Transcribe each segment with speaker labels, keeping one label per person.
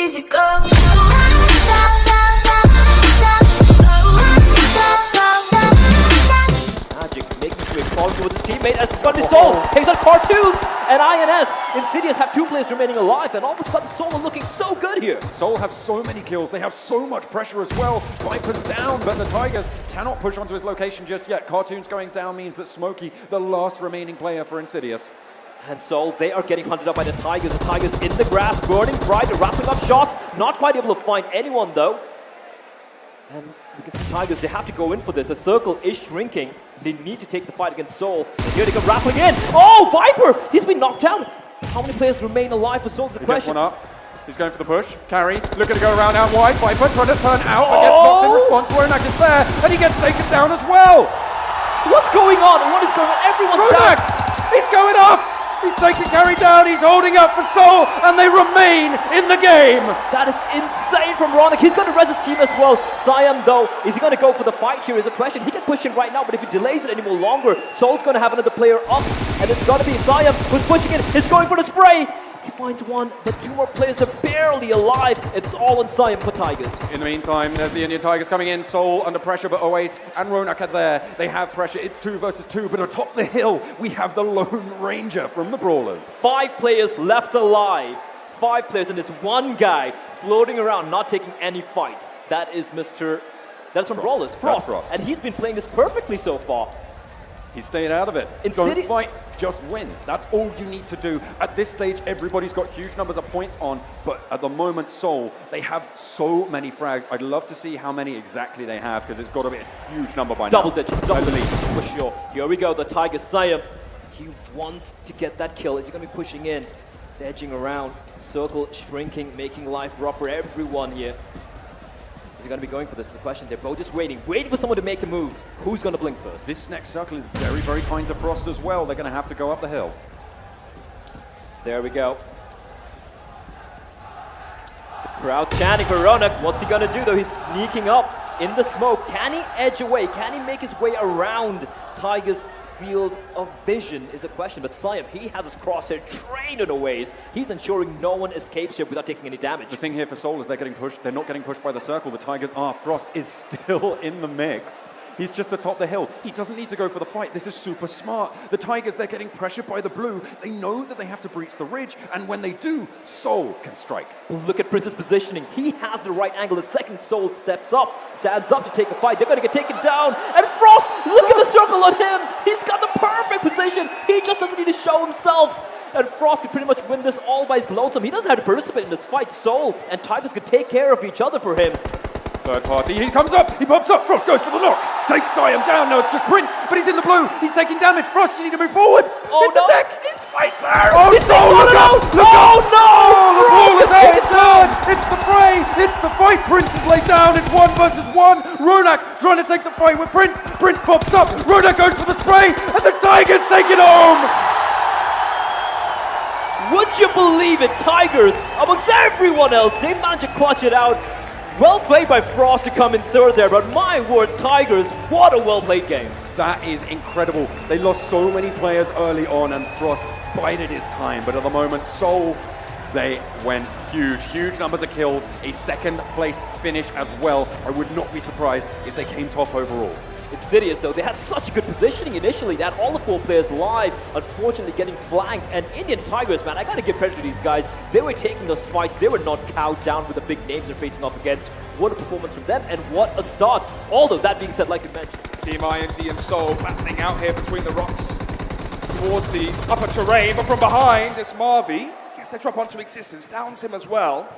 Speaker 1: easy go.
Speaker 2: Magic making his way forward towards his teammate as it's going to be Soul. Takes out Cartoons and INS. Insidious have 2 players remaining alive, and all of a sudden Soul are looking so good here.
Speaker 3: Soul have so many kills, they have so much pressure as well. Viper's down, but the Tigers cannot push onto his location just yet. Cartoons going down means that Smokey, the last remaining player for Insidious.
Speaker 2: And Soul, they are getting hunted up by the Tigers. The Tigers in the grass, burning bright, wrapping up shots. Not quite able to find anyone though. And we can see Tigers, they have to go in for this. The circle is shrinking. They need to take the fight against Soul. And here they come rappling in. Oh, Viper! He's been knocked out. How many players remain alive for Soul is the question.
Speaker 3: One up. He's going for the push. Carry, looking to go around out wide. Viper trying to turn out, but gets knocked in response. Ronak is there, and he gets taken down as well.
Speaker 2: So what's going on? What is going on? Everyone's
Speaker 3: Ronak!
Speaker 2: down.
Speaker 3: He's going up! He's taking Carry down, he's holding up for Soul, and they remain in the game!
Speaker 2: That is insane from Ronak. He's going to res his team as well. Siam, though, is he going to go for the fight here is a question. He can push in right now, but if he delays it any more longer, Soul's going to have another player up, and it's going to be Siam who's pushing it. He's going for the spray. He finds one, but 2 more players are barely alive. It's all on Siam for Tigers.
Speaker 3: In the meantime, there's the Indian Tigers coming in. Soul under pressure, but Oace and Ronak are there. They have pressure. It's 2 versus 2, but atop the hill, we have the Lone Ranger from the Brawlers.
Speaker 2: 5 players left alive. 5 players, and there's one guy floating around, not taking any fights. That is That's from Brawlers, Frost. And he's been playing this perfectly so far.
Speaker 3: He stayed out of it. Don't fight, just win. That's all you need to do. At this stage, everybody's got huge numbers of points on, but at the moment, Soul, they have so many frags. I'd love to see how many exactly they have, because it's got to be a huge number by now.
Speaker 2: Double digits for sure. Here we go, the Tiger Siam. He wants to get that kill. Is he going to be pushing in? He's edging around. Circle shrinking, making life rough for everyone here. Is he going to be going for this? Is the question. They're both just waiting for someone to make the move. Who's going to blink first?
Speaker 3: This next circle is very, very kind to Frost as well. They're going to have to go up the hill.
Speaker 2: There we go. The crowd's chanting for Ronak. What's he going to do though? He's sneaking up in the smoke. Can he edge away? Can he make his way around Tiger's field of vision is a question, but Siam, he has his crosshair trained in a ways. He's ensuring no one escapes here without taking any damage.
Speaker 3: The thing here for Soul is they're getting pushed. They're not getting pushed by the circle. The Tigers are. Frost is still in the mix. He's just atop the hill. He doesn't need to go for the fight. This is super smart. The Tigers, they're getting pressured by the blue. They know that they have to breach the ridge, and when they do, Soul can strike.
Speaker 2: Look at Prince's positioning. He has the right angle. The second Soul stands up to take a fight. They're going to get taken down. And Frost, look at the circle on him. He's got the perfect position. He just doesn't need to show himself. And Frost could pretty much win this all by his lonesome. He doesn't have to participate in this fight. Soul and Tigers could take care of each other for him.
Speaker 3: Third party, he comes up, he pops up, Frost goes for the knock, takes Siam down, now it's just Prince, but he's in the blue, he's taking damage, Frost, you need to move forwards,
Speaker 2: hit
Speaker 3: the deck,
Speaker 2: he's right there,
Speaker 3: oh no, look out, the ball is out, down, it's the fray, it's the fight, Prince is laid down, it's 1 versus 1, Ronak trying to take the fight with Prince pops up, Ronak goes for the spray, and the Tigers take it home!
Speaker 2: Would you believe it, Tigers, amongst everyone else, they managed to clutch it out. Well played by Frost to come in third there, but my word, Tigers, what a well-played game.
Speaker 3: That is incredible. They lost so many players early on, and Frost bided his time, but at the moment, Soul, they went huge numbers of kills, a 2nd place finish as well. I would not be surprised if they came top overall.
Speaker 2: Insidious though, they had such good positioning initially. They had all the 4 players live, unfortunately getting flanked. And Indian Tigers, man, I gotta give credit to these guys. They were taking those fights, they were not cowed down with the big names they're facing up against. What a performance from them, and what a start. Although, that being said, like you mentioned,
Speaker 4: Team IND and Soul battling out here between the rocks towards the upper terrain, but from behind, it's Marvi. Guess they drop onto existence, downs him as well.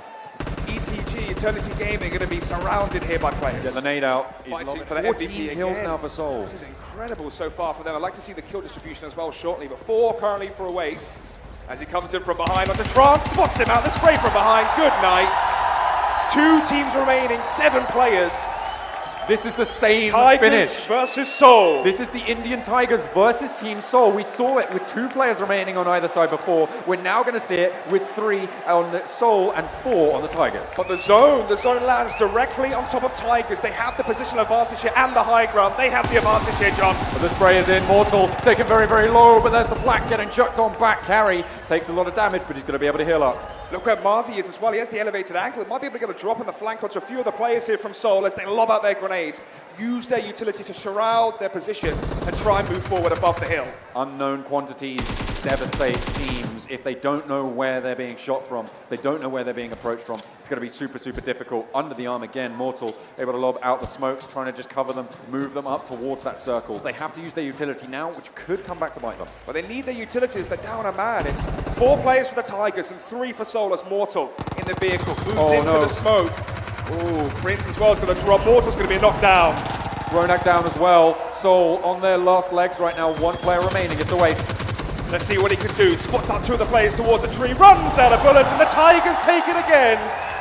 Speaker 4: ETG, Eternity Gaming, going to be surrounded here by players.
Speaker 3: Get the nade out.
Speaker 4: Fighting for the
Speaker 3: 14
Speaker 4: MVP
Speaker 3: kills
Speaker 4: again.
Speaker 3: now for Soul.
Speaker 4: This is incredible so far for them. I'd like to see the kill distribution as well shortly, but 4 currently for Oace. As he comes in from behind onto Trance, spots him out, the spray from behind, good night. 2 teams remaining, 7 players.
Speaker 3: This is the same
Speaker 4: Tigers
Speaker 3: finish.
Speaker 4: versus Soul.
Speaker 3: This is the Indian Tigers versus Team Soul. We saw it with 2 players remaining on either side before. We're now going to see it with 3 on the Soul and 4 on the Tigers.
Speaker 4: But the zone lands directly on top of Tigers. They have the positional advantage here and the high ground. They have the advantage here, John.
Speaker 3: But the spray is in. Mortal taken very, very low, but there's the flak getting chucked on back. Carry takes a lot of damage, but he's going to be able to heal up.
Speaker 4: Look where Marvi is as well. He has the elevated angle. It might be able to get a drop on the flank onto a few of the players here from Seoul as they lob out their grenades, use their utility to shroud their position and try and move forward above the hill.
Speaker 3: Unknown quantities devastate teams if they don't know where they're being shot from. They don't know where they're being approached from. It's going to be super, super difficult. Under the arm again, Mortal able to lob out the smokes, trying to just cover them, move them up towards that circle. They have to use their utility now, which could come back to bite them.
Speaker 4: But they need their utilities. They're down a man. It's 4 players for the Tigers and 3 for Seoul as Mortal in the vehicle moves into the smoke. Ooh, Prince as well is going to drop. Mortal's going to be knocked down.
Speaker 3: Ronak down as well. Seoul on their last legs right now. 1 player remaining. It's a waste.
Speaker 4: Let's see what he can do. Spots out 2 of the players towards a tree, runs out of bullets, and the Tigers take it again.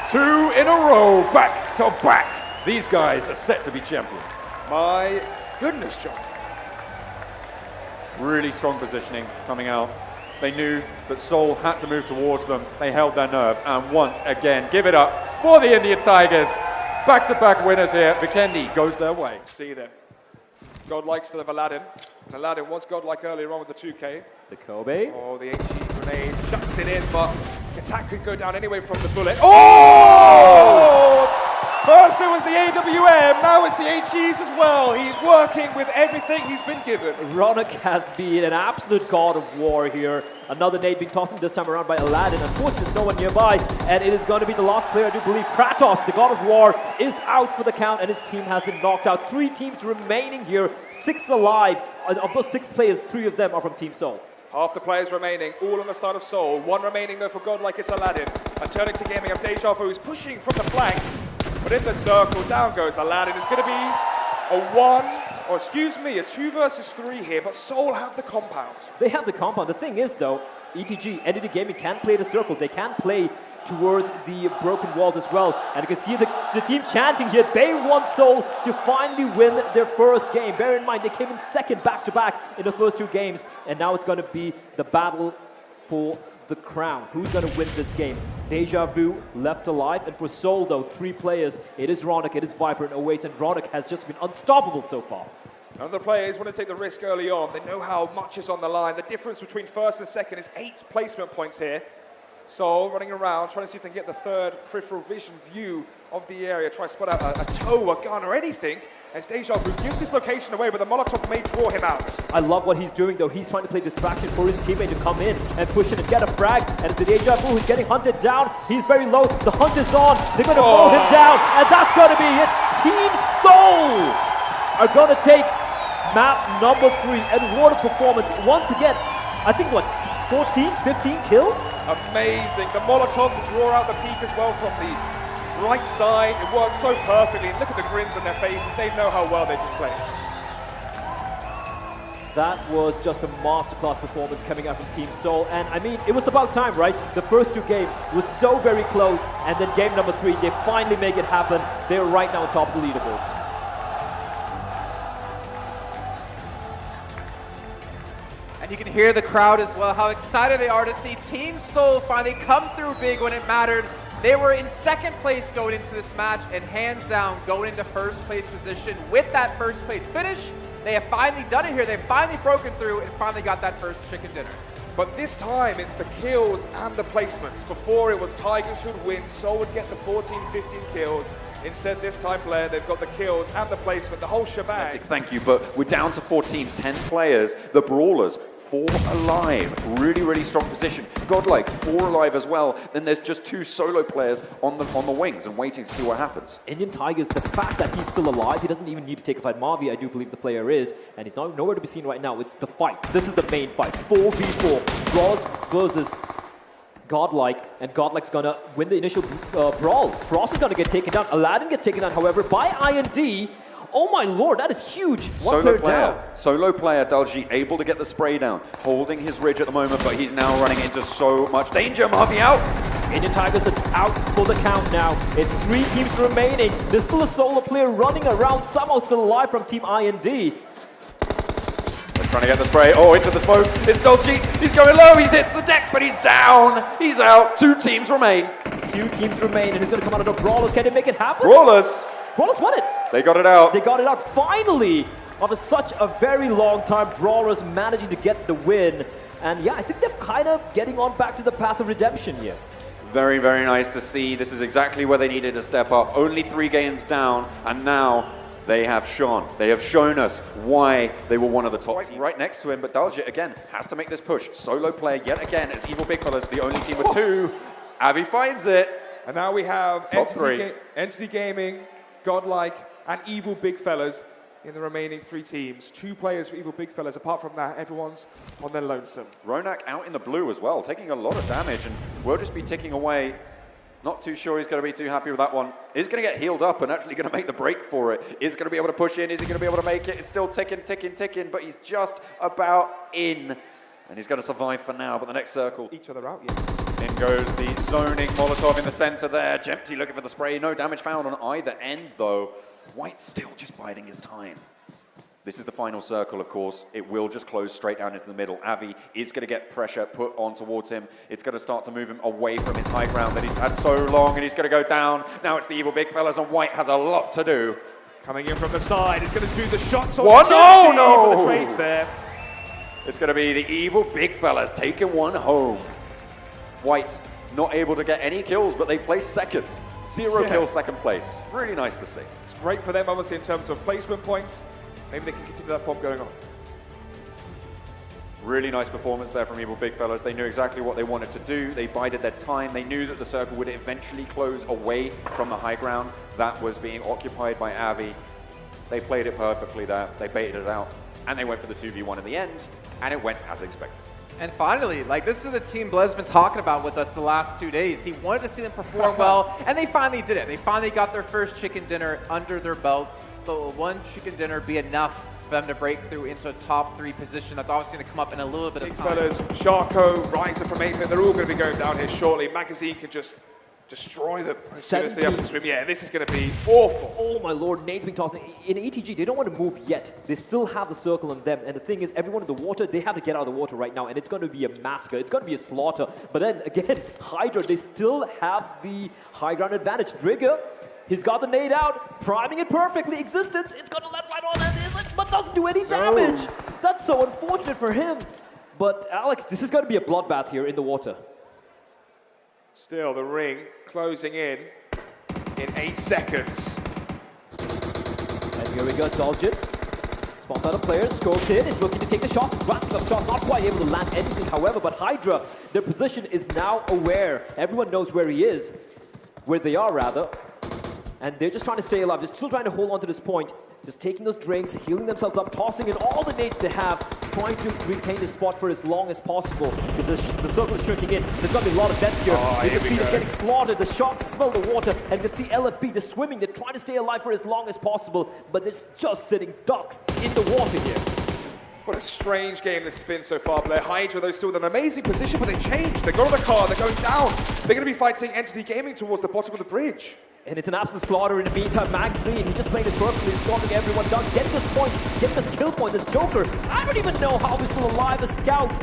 Speaker 3: 2 in a row, back to back. These guys are set to be champions.
Speaker 4: My goodness, John.
Speaker 3: Really strong positioning coming out. They knew that Seoul had to move towards them. They held their nerve, and once again, give it up for the Indian Tigers. Back-to-back winners here. Vikendi goes their way.
Speaker 4: See them. Godlike still have Aladdin. And Aladdin was godlike earlier on with the 2K.
Speaker 2: The Kobe.
Speaker 4: Oh, the HE grenade shucks it in, but the attack could go down anyway from the bullet. Oh! First it was the AWM, now it's the HEs as well. He's working with everything he's been given.
Speaker 2: Ronak has been an absolute god of war here. Another nade being tossed this time around by Aladdin. Unfortunately, there's no one nearby, and it is going to be the last player, I do believe. Kratos, the god of war, is out for the count, and his team has been knocked out. 3 teams remaining here, 6 alive. Of those 6 players, 3 of them are from Team Seoul.
Speaker 4: Half the players remaining, all on the side of Seoul. 1 remaining though for Godlike, it's Aladdin. Eternity Gaming of Deja Vu is pushing from the flank. But in the circle, down goes Aladdin. It's going to be a 2 versus 3 here, but Seoul have the compound.
Speaker 2: They have the compound. The thing is, though, ETG, Entity Gaming, can play the circle. They can play towards the broken walls as well. And you can see the team chanting here. They want Seoul to finally win their first game. Bear in mind, they came in second back-to-back in the first 2 games. And now it's going to be the battle for the crown. Who's going to win this game? Deja Vu left alive, and for Seoul though, 3 players. It is Ronak, it is Viper, and Oasis, and Ronak has just been unstoppable so far.
Speaker 4: None of the players want to take the risk early on. They know how much is on the line. The difference between first and second is 8 placement points here. Seoul running around, trying to see if they can get the 3rd peripheral vision view of the area, try to spot out a toe, a gun, or anything, as Deja Vu gives his location away, but the Molotov may draw him out.
Speaker 2: I love what he's doing, though. He's trying to play distraction for his teammate to come in and push in and get a frag, and it's Deja Vu who's getting hunted down. He's very low. The hunt is on. They're going to mow him down, and that's going to be it. Team Seoul are going to take map number 3, and what a performance. Once again, I think, 14, 15 kills?
Speaker 4: Amazing. The Molotov to draw out the peak as well from the right side. It works so perfectly. Look at the grins on their faces. They know how well they just played.
Speaker 2: That was just a masterclass performance coming out from Team Seoul. And I mean, it was about time, right? The first 2 games was so very close. And then game number 3, they finally make it happen. They're right now on top of the leaderboards.
Speaker 1: And you can hear the crowd as well, how excited they are to see Team Seoul finally come through big when it mattered. They were in 2nd place going into this match, and hands down going into 1st place position with that 1st place finish. They have finally done it here. They've finally broken through and finally got that first chicken dinner.
Speaker 4: But this time it's the kills and the placements. Before it was Tigers who'd win, Seoul would get the 14, 15 kills. Instead this time, Blair, they've got the kills and the placement, the whole shebang.
Speaker 3: Thank you, but we're down to 4 teams, 10 players. The Brawlers, 4 alive. Really, really strong position. Godlike, 4 alive as well. Then there's just 2 solo players on the wings and waiting to see what happens.
Speaker 2: Indian Tigers, the fact that he's still alive, he doesn't even need to take a fight. Marvi, I do believe the player is, and he's nowhere to be seen right now. It's the fight. This is the main fight. 4v4. Brawls versus Godlike, and Godlike's gonna win the initial brawl. Frost is gonna get taken down. Aladdin gets taken down, however, by IND. Oh my lord, that is huge. One player down.
Speaker 3: Solo player, Dalji, able to get the spray down. Holding his ridge at the moment, but he's now running into so much danger. Marvi out.
Speaker 2: Indian Tigers are out for the count now. It's 3 teams remaining. There's still a solo player running around, somehow still alive from Team IND.
Speaker 3: Trying to get the spray. Oh, into the smoke. It's Dolce. He's going low. He's hit the deck, but he's down. He's out. 2 teams remain.
Speaker 2: 2 teams remain, and he's going to come out of the Brawlers. Can they make it happen?
Speaker 3: Brawlers.
Speaker 2: Brawlers won it.
Speaker 3: They got it out.
Speaker 2: They got it out finally. After such a very long time, Brawlers managing to get the win. And yeah, I think they're kind of getting on back to the path of redemption here.
Speaker 3: Very, very nice to see. This is exactly where they needed to step up. Only 3 games down, and now they have shone. They have shown us why they were one of the top teams. Right next to him, but Daljit, again, has to make this push. Solo player yet again as Evil Big Fellas, the only team with 2. Avi finds it.
Speaker 4: And now we have
Speaker 3: Top 3.
Speaker 4: Entity Gaming, Godlike, and Evil Big Fellas in the remaining 3 teams. 2 players for Evil Big Fellas. Apart from that, everyone's on their lonesome.
Speaker 3: Ronak out in the blue as well, taking a lot of damage, and will just be ticking away. Not too sure he's going to be too happy with that one. Is going to get healed up and actually going to make the break for it. Is going to be able to push in. Is he going to be able to make it? It's still ticking, ticking, ticking, but he's just about in. And he's going to survive for now, but the next circle.
Speaker 4: Each other out, yeah.
Speaker 3: In goes the zoning Molotov in the center there. Jempty looking for the spray. No damage found on either end, though. White still just biding his time. This is the final circle, of course. It will just close straight down into the middle. Avi is going to get pressure put on towards him. It's going to start to move him away from his high ground that he's had so long, and he's going to go down. Now it's the Evil Big Fellas, and White has a lot to do.
Speaker 4: Coming in from the side, he's going to do the shots on
Speaker 3: What?
Speaker 4: Jempty,
Speaker 3: No!
Speaker 4: but the trades there.
Speaker 3: It's going to be the Evil Big Fellas taking one home. White not able to get any kills, but they place second. 0 kills, second place. Really nice to see.
Speaker 4: It's great for them, obviously, in terms of placement points. Maybe they can continue that form going on.
Speaker 3: Really nice performance there from Evil Big Fellas. They knew exactly what they wanted to do. They bided their time. They knew that the circle would eventually close away from the high ground that was being occupied by Avi. They played it perfectly there. They baited it out. And they went for the 2v1 in the end, and it went as expected.
Speaker 1: And finally, like, this is the team Blez's been talking about with us the last 2 days. He wanted to see them perform well, and they finally did it. They finally got their first chicken dinner under their belts. So one chicken dinner be enough for them to break through into a top 3 position. That's obviously going to come up in a little bit of
Speaker 4: Big
Speaker 1: time.
Speaker 4: Fellas, Sharko, Riser from 8-bit, they're all going to be going down here shortly. Magazine can just destroy them as soon as they have to swim. Yeah, this is going to be awful.
Speaker 2: Oh my lord, Nate's being tossed. In ETG, they don't want to move yet. They still have the circle on them. And the thing is, everyone in the water, they have to get out of the water right now. And it's going to be a massacre. It's going to be a slaughter. But then again, Hydra, they still have the high ground advantage. Trigger, he's got the nade out, priming it perfectly. Existence, it's going to let right on and is it, but doesn't do any damage. That's so unfortunate for him. But Alex, this is going to be a bloodbath here in the water.
Speaker 4: Still, the ring closing in 8 seconds.
Speaker 2: And here we go, Daljit. Spots out a player, scoped in, is looking to take the shots, is wrapping up shots, not quite able to land anything, however, but Hydra, their position is now aware. Everyone knows where he is, where they are rather, and they're just trying to stay alive, just still trying to hold on to this point, just taking those drinks, healing themselves up, tossing in all the nades they have, trying to retain this spot for as long as possible, because the circle is shrinking in. There's going to be a lot of deaths here. You can see them getting slaughtered, the sharks smell the water, and you can see LFB, they're swimming, they're trying to stay alive for as long as possible, but they're just sitting ducks in the water here.
Speaker 4: What a strange game this has been so far, Blair. Hydra, though, still in an amazing position, but they changed. They got on the car, they're going down. They're going to be fighting Entity Gaming towards the bottom of the bridge.
Speaker 2: And it's an absolute slaughter in the meantime. Magazine, he just played it perfectly, slaughtering everyone down. Getting this point, getting this kill point, this Joker. I don't even know how he's still alive, a scout.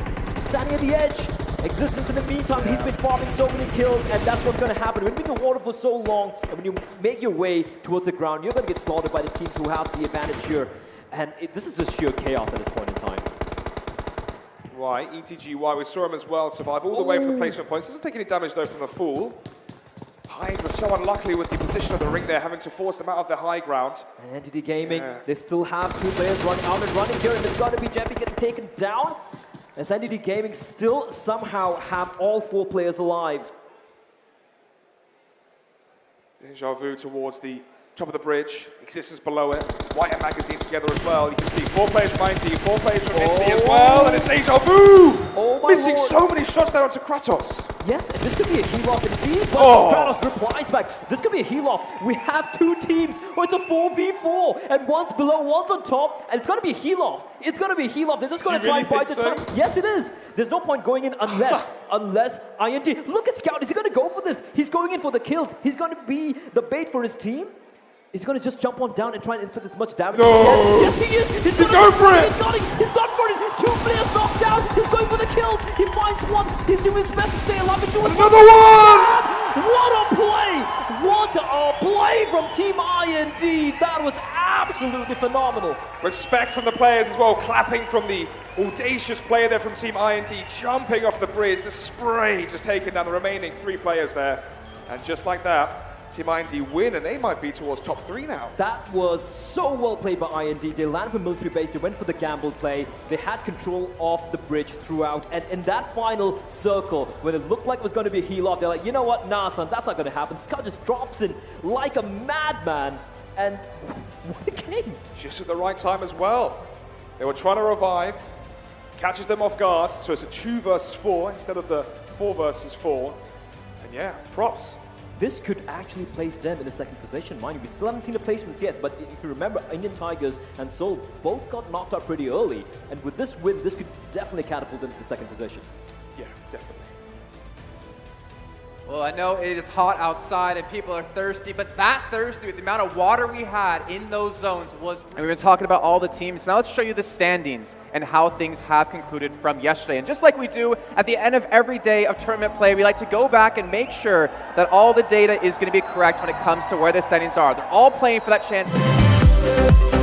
Speaker 2: Standing at the edge. Existence in the meantime, he's been farming so many kills, and that's what's going to happen. When you're in the water for so long, and when you make your way towards the ground, you're going to get slaughtered by the teams who have the advantage here. And this is just sheer chaos at this point in time.
Speaker 4: Right, ETGY, we saw him as well survive all the way from the placement points. Doesn't take any damage, though, from the Fool. Hydra so unlucky with the position of the ring there, having to force them out of their high ground.
Speaker 2: And Entity Gaming, they still have 2 players running out and running here, and it's going to be Jeffy getting taken down. As Entity Gaming still somehow have all 4 players alive.
Speaker 4: Deja vu towards the top of the bridge, Existence below it. White and Magazine together as well. You can see 4 players from ID, 4 players from Entity as well, and it's Deja vu!
Speaker 2: Oh my
Speaker 4: Missing
Speaker 2: lord.
Speaker 4: so many shots there onto Kratos.
Speaker 2: Yes, and this could be a heal-off indeed, but Kratos replies back. This could be a heal-off. We have 2 teams, or it's a 4v4, and one's below, one's on top, and it's going to be a heal-off. It's going to be a heal-off. They're just going to try and bide the time. Yes, it is. There's no point going in unless IND. Look at Scout. Is he going to go for this? He's going in for the kills. He's going to be the bait for his team. He's going to just jump on down and try and inflict as much damage.
Speaker 4: No!
Speaker 2: Yes, he is!
Speaker 4: He's going for it!
Speaker 2: He's gone for it! 2 players knocked down! He's going for the kills! He finds one! He's doing his best to stay alive and do it!
Speaker 4: Another one!
Speaker 2: What a play! What a play from Team IND! That was absolutely phenomenal.
Speaker 4: Respect from the players as well, clapping from the audacious player there from Team IND, jumping off the bridge, the spray just taking down the remaining 3 players there. And just like that, Team IND win, and they might be towards top 3 now.
Speaker 2: That was so well played by IND. They landed for military base, they went for the gamble play, they had control of the bridge throughout, and in that final circle, when it looked like it was going to be a heal-off, they're like, you know what, nah son, that's not going to happen. Scott just drops in like a madman, and what a game.
Speaker 4: Just at the right time as well. They were trying to revive, catches them off guard, so it's a 2 versus 4 instead of the 4 versus 4. And yeah, props.
Speaker 2: This could actually place them in the second position. Mind you, we still haven't seen the placements yet, but if you remember, Indian Tigers and Seoul both got knocked out pretty early, and with this win, this could definitely catapult them to the second position.
Speaker 4: Yeah, definitely.
Speaker 1: Well, I know it is hot outside and people are thirsty, but that thirsty with the amount of water we had in those zones was... And we've been talking about all the teams. Now let's show you the standings and how things have concluded from yesterday. And just like we do at the end of every day of tournament play, we like to go back and make sure that all the data is going to be correct when it comes to where the standings are. They're all playing for that chance.